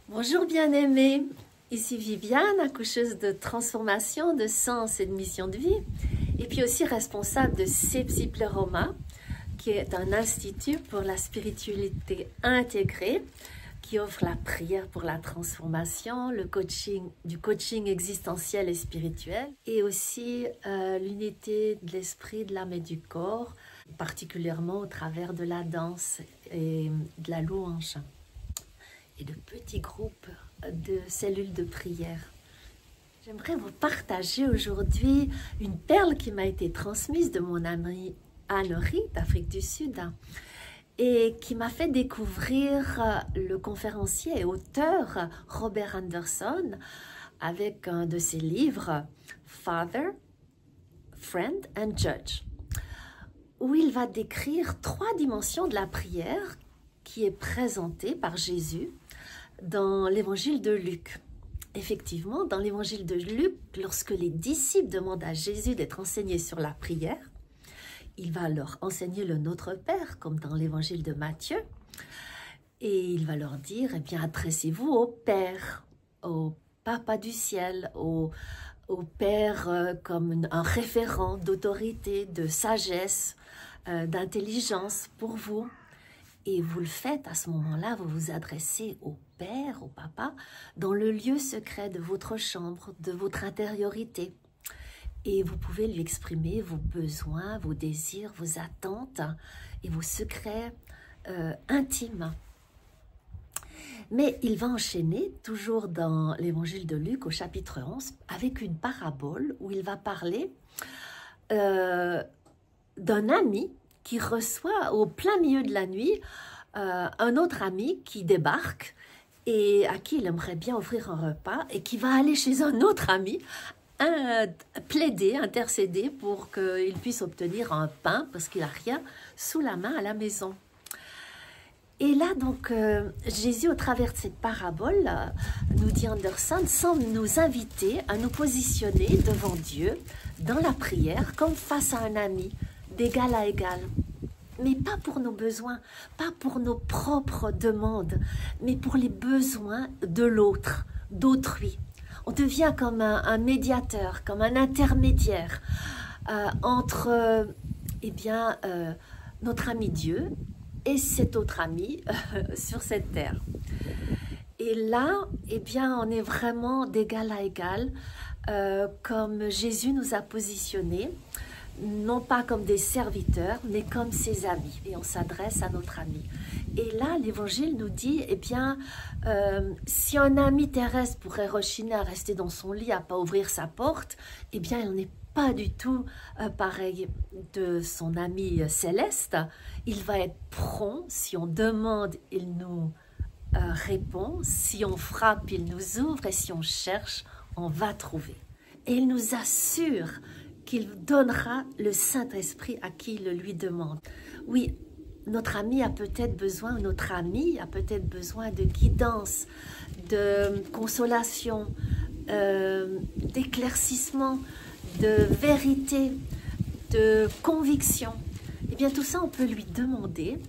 Bonjour bien-aimés, ici Viviane, accoucheuse de transformation, de sens et de mission de vie, et puis aussi responsable de Sepsi Pleroma, qui est un institut pour la spiritualité intégrée, qui offre la prière pour la transformation, le coaching, du coaching existentiel et spirituel, et aussi l'unité de l'esprit, de l'âme et du corps, particulièrement au travers de la danse et de la louange, et de petits groupes de cellules de prière. J'aimerais vous partager aujourd'hui une perle qui m'a été transmise de mon amie Anne-Rie d'Afrique du Sud et qui m'a fait découvrir le conférencier et auteur Robert Anderson avec un de ses livres Father, Friend and Judge, où il va décrire 3 dimensions de la prière qui est présentée par Jésus dans l'évangile de Luc. Effectivement, dans l'évangile de Luc, lorsque les disciples demandent à Jésus d'être enseignés sur la prière, il va leur enseigner le Notre Père, comme dans l'évangile de Matthieu, et il va leur dire, eh bien, adressez-vous au Père, au Papa du ciel, au Père comme un référent d'autorité, de sagesse, d'intelligence pour vous. Et vous le faites à ce moment-là, vous vous adressez au Père, au Papa, dans le lieu secret de votre chambre, de votre intériorité. Et vous pouvez lui exprimer vos besoins, vos désirs, vos attentes et vos secrets intimes. Mais il va enchaîner, toujours dans l'évangile de Luc, au chapitre 11, avec une parabole où il va parler d'un ami qui reçoit au plein milieu de la nuit un autre ami qui débarque et à qui il aimerait bien offrir un repas et qui va aller chez un autre ami plaider, intercéder pour qu'il puisse obtenir un pain parce qu'il n'a rien sous la main à la maison. Et là, donc, Jésus, au travers de cette parabole, nous dit Anderson, semble nous inviter à nous positionner devant Dieu dans la prière comme face à un ami, d'égal à égal. Mais pas pour nos besoins, pas pour nos propres demandes, mais pour les besoins de l'autre, d'autrui. On devient comme un médiateur, comme un intermédiaire entre notre ami Dieu et cet autre ami sur cette terre. Et là, eh bien, on est vraiment d'égal à égal, comme Jésus nous a positionnés, non pas comme des serviteurs, mais comme ses amis. Et on s'adresse à notre ami. Et là, l'Évangile nous dit, eh bien, si un ami terrestre pourrait rechiner à rester dans son lit, à ne pas ouvrir sa porte, eh bien, il n'est pas du tout pareil de son ami céleste. Il va être prompt. Si on demande, il nous répond. Si on frappe, il nous ouvre. Et si on cherche, on va trouver. Et il nous assure qu'il donnera le Saint-Esprit à qui il le lui demande. Oui, notre ami a peut-être besoin, notre ami a peut-être besoin de guidance, de consolation, d'éclaircissement, de vérité, de conviction. Eh bien, tout ça, on peut lui demander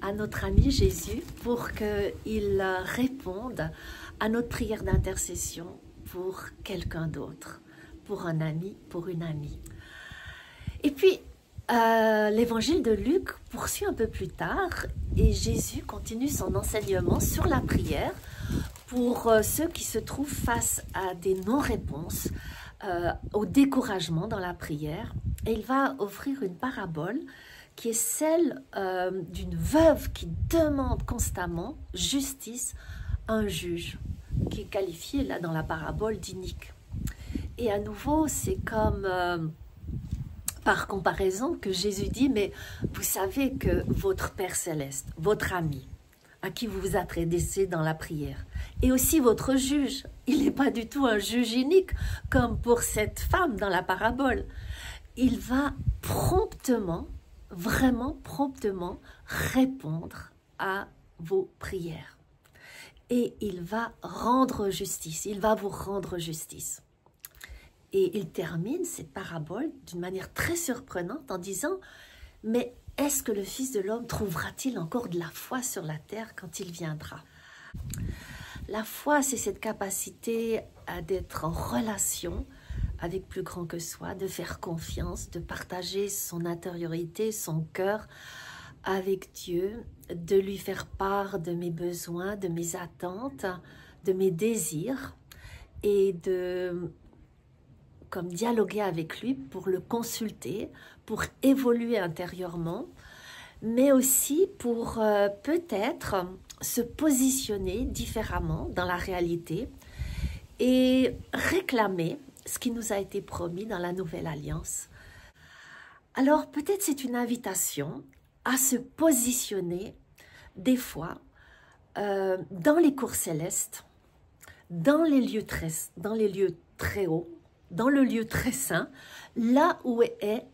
à notre ami Jésus pour qu'il réponde à notre prière d'intercession pour quelqu'un d'autre, pour un ami, pour une amie. Et puis, l'évangile de Luc poursuit un peu plus tard et Jésus continue son enseignement sur la prière pour ceux qui se trouvent face à des non-réponses, au découragement dans la prière. Et il va offrir une parabole qui est celle d'une veuve qui demande constamment justice à un juge, qui est qualifié là dans la parabole d'inique. Et à nouveau, c'est comme par comparaison que Jésus dit, mais vous savez que votre Père Céleste, votre ami, à qui vous vous adressez dans la prière, et aussi votre juge, il n'est pas du tout un juge unique, comme pour cette femme dans la parabole. Il va promptement, vraiment promptement, répondre à vos prières. Et il va rendre justice, il va vous rendre justice. Et il termine cette parabole d'une manière très surprenante en disant « Mais est-ce que le Fils de l'homme trouvera-t-il encore de la foi sur la terre quand il viendra ?» La foi, c'est cette capacité d'être en relation avec plus grand que soi, de faire confiance, de partager son intériorité, son cœur avec Dieu, de lui faire part de mes besoins, de mes attentes, de mes désirs et de comme dialoguer avec lui pour le consulter, pour évoluer intérieurement, mais aussi pour peut-être se positionner différemment dans la réalité et réclamer ce qui nous a été promis dans la Nouvelle Alliance. Alors peut-être c'est une invitation à se positionner des fois dans les cours célestes, dans les lieux très hauts, dans le lieu très saint, là où est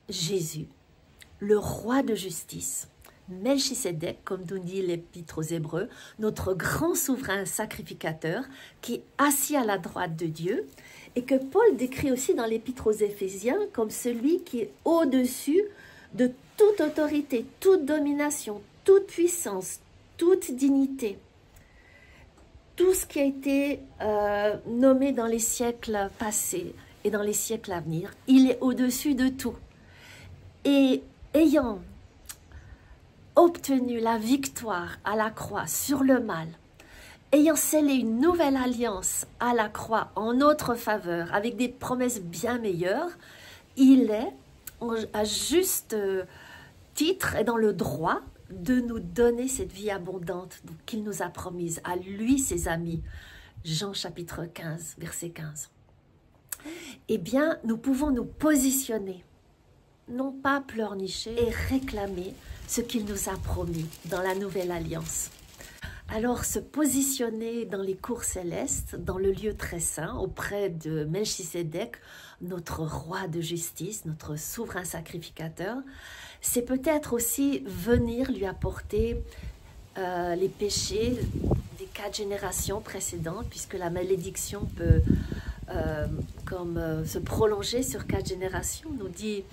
Jésus, le roi de justice, Melchisédek, comme nous dit l'Épître aux Hébreux, notre grand souverain sacrificateur qui est assis à la droite de Dieu et que Paul décrit aussi dans l'Épître aux Éphésiens comme celui qui est au-dessus de toute autorité, toute domination, toute puissance, toute dignité. Tout ce qui a été nommé dans les siècles passés et dans les siècles à venir, il est au-dessus de tout. Et ayant obtenu la victoire à la croix sur le mal, ayant scellé une nouvelle alliance à la croix en notre faveur, avec des promesses bien meilleures, il est à juste titre et dans le droit de nous donner cette vie abondante qu'il nous a promise, à lui, ses amis. Jean chapitre 15, verset 15. Eh bien, nous pouvons nous positionner, non pas pleurnicher et réclamer ce qu'il nous a promis dans la Nouvelle Alliance. Alors, se positionner dans les cours célestes, dans le lieu très saint, auprès de Melchisédek, notre roi de justice, notre souverain sacrificateur, c'est peut-être aussi venir lui apporter les péchés des 4 générations précédentes, puisque la malédiction peut se prolonger sur 4 générations, nous dit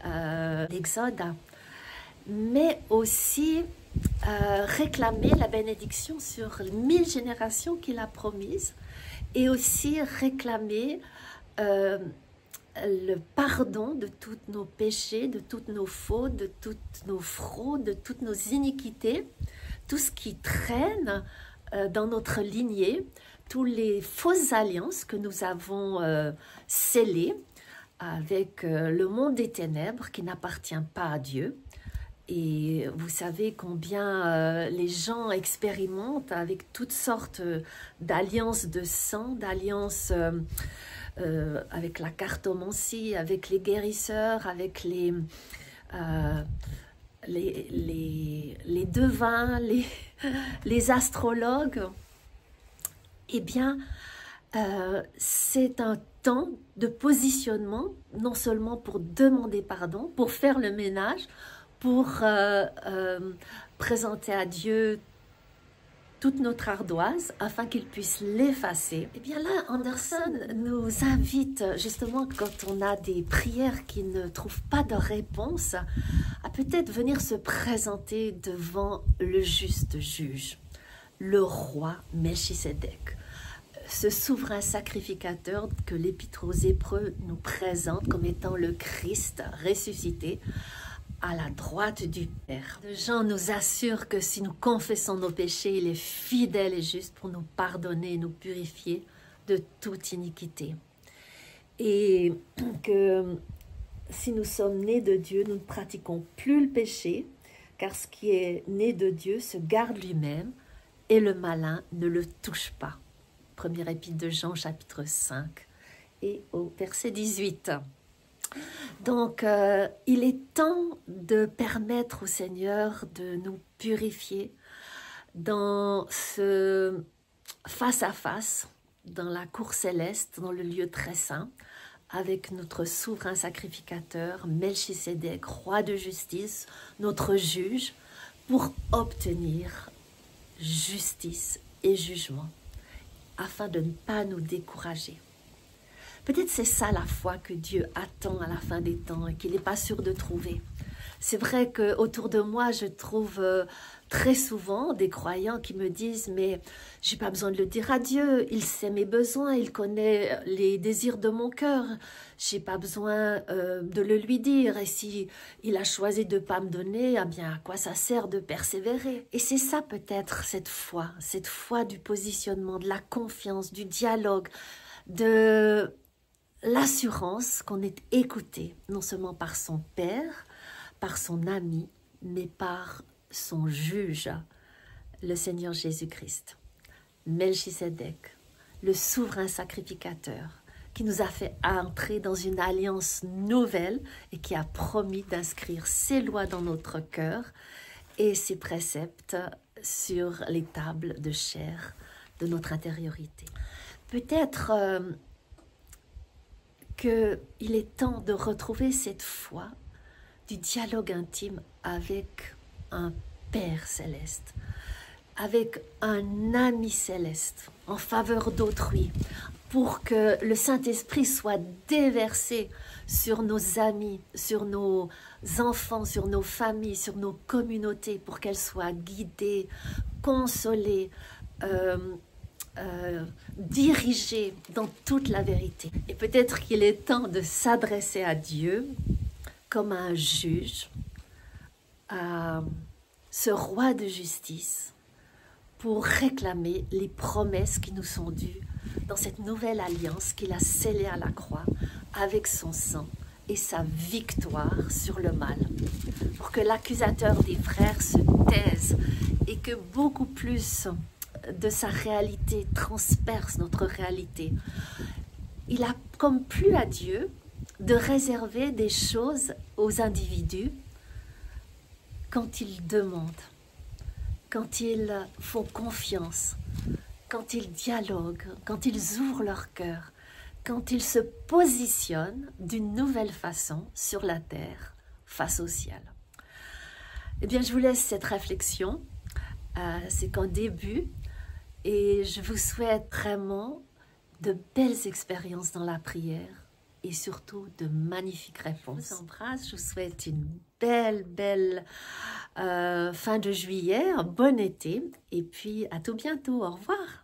l'Exode, mais aussi réclamer la bénédiction sur 1000 générations qu'il a promises, et aussi réclamer le pardon de tous nos péchés, de toutes nos fautes, de toutes nos fraudes, de toutes nos iniquités, tout ce qui traîne dans notre lignée, toutes les fausses alliances que nous avons scellées avec le monde des ténèbres qui n'appartient pas à Dieu. Et vous savez combien les gens expérimentent avec toutes sortes d'alliances de sang, d'alliances avec la cartomancie, avec les guérisseurs, avec les devins, les astrologues. Eh bien, c'est un temps de positionnement, non seulement pour demander pardon, pour faire le ménage, pour présenter à Dieu toute notre ardoise afin qu'il puisse l'effacer. Et bien là, Anderson nous invite justement, quand on a des prières qui ne trouvent pas de réponse, à peut-être venir se présenter devant le juste juge, le roi Melchisédek, ce souverain sacrificateur que l'Épître aux Hébreux nous présente comme étant le Christ ressuscité, à la droite du Père. Jean nous assure que si nous confessons nos péchés, il est fidèle et juste pour nous pardonner et nous purifier de toute iniquité. Et que si nous sommes nés de Dieu, nous ne pratiquons plus le péché, car ce qui est né de Dieu se garde lui-même et le malin ne le touche pas. Première épître de Jean, chapitre 5 et au verset 18. Donc, il est temps de permettre au Seigneur de nous purifier dans ce face-à-face, dans la cour céleste, dans le lieu très saint, avec notre souverain sacrificateur, Melchisédek, roi de justice, notre juge, pour obtenir justice et jugement, afin de ne pas nous décourager. Peut-être c'est ça la foi que Dieu attend à la fin des temps et qu'il n'est pas sûr de trouver. C'est vrai qu'autour de moi, je trouve très souvent des croyants qui me disent « Mais j'ai pas besoin de le dire à Dieu, il sait mes besoins, il connaît les désirs de mon cœur. J'ai pas besoin de le lui dire. Et si il a choisi de pas me donner, eh bien à quoi ça sert de persévérer ?» Et c'est ça peut-être cette foi du positionnement, de la confiance, du dialogue, de l'assurance qu'on est écouté, non seulement par son père, par son ami, mais par son juge, le Seigneur Jésus-Christ. Melchisédek, le souverain sacrificateur, qui nous a fait entrer dans une alliance nouvelle et qui a promis d'inscrire ses lois dans notre cœur et ses préceptes sur les tables de chair de notre intériorité. Peut-être qu'il est temps de retrouver cette foi du dialogue intime avec un Père céleste, avec un ami céleste en faveur d'autrui, pour que le Saint-Esprit soit déversé sur nos amis, sur nos enfants, sur nos familles, sur nos communautés, pour qu'elles soient guidées, consolées, dirigées dans toute la vérité. Et peut-être qu'il est temps de s'adresser à Dieu comme un juge, à ce roi de justice, pour réclamer les promesses qui nous sont dues dans cette nouvelle alliance qu'il a scellée à la croix avec son sang et sa victoire sur le mal, pour que l'accusateur des frères se taise et que beaucoup plus de sa réalité transperce notre réalité. Il a comme plu à Dieu de réserver des choses aux individus quand ils demandent, quand ils font confiance, quand ils dialoguent, quand ils ouvrent leur cœur, quand ils se positionnent d'une nouvelle façon sur la terre face au ciel. Eh bien, je vous laisse cette réflexion. C'est qu'un début et je vous souhaite vraiment de belles expériences dans la prière et surtout de magnifiques réponses. Je vous embrasse, je vous souhaite une belle fin de juillet, un bon été et puis à tout bientôt, au revoir.